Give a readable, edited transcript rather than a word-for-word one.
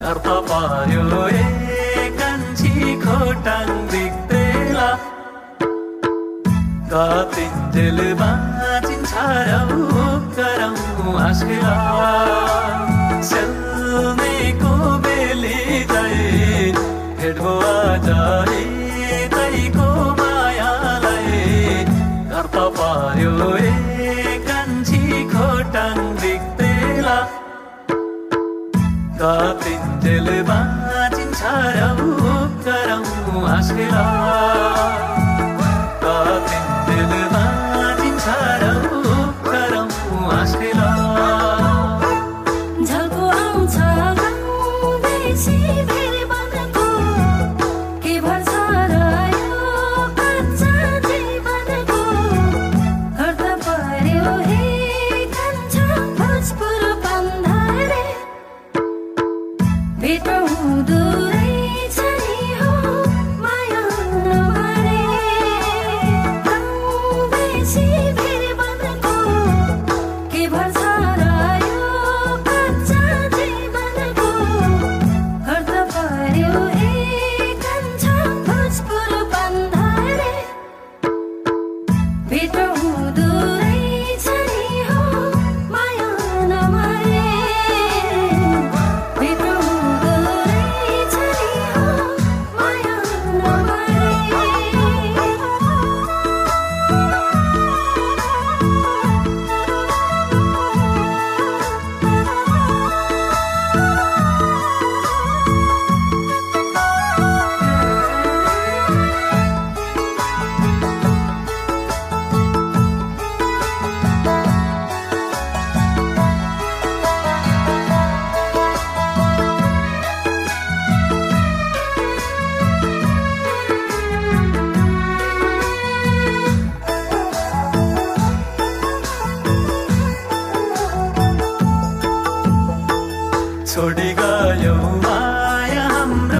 अर्थ पर्यो कान्छी खोटाङ देख्दैला कतिन्जेल बाँचिन्छ रौ गरौँ हाँसेला सेल्नेको बेली गए भेट्बो आज तैको मायालाई अर्थ पर्यो कान्छी खोटाङ देख्दैला कतिन्जेल बाँचिन्छ रौ गरौँ हाँसेला कतिन्जेल बाँचिन्छ रौ गरौँ हाँसेला झल्को आउँछ गाउँदैसी फेरि बनको के भन्छ र यो कच्चा जीवनको घर त पर्यो हे कान्छा भोजपुर बन्धारे भेट हुँदो रहेछ नि हो माया नमारे गाउँदैसी फेरि बनको के भन्छ र यो कच्चा जीवनको घर त पर्यो हे कान्छा भोजपुर बन्धारे भेट हुँदो रहेछ नि हो माया नमारे भेट हुँदो रहेछ नि हो माया नमारे छोडी गयौ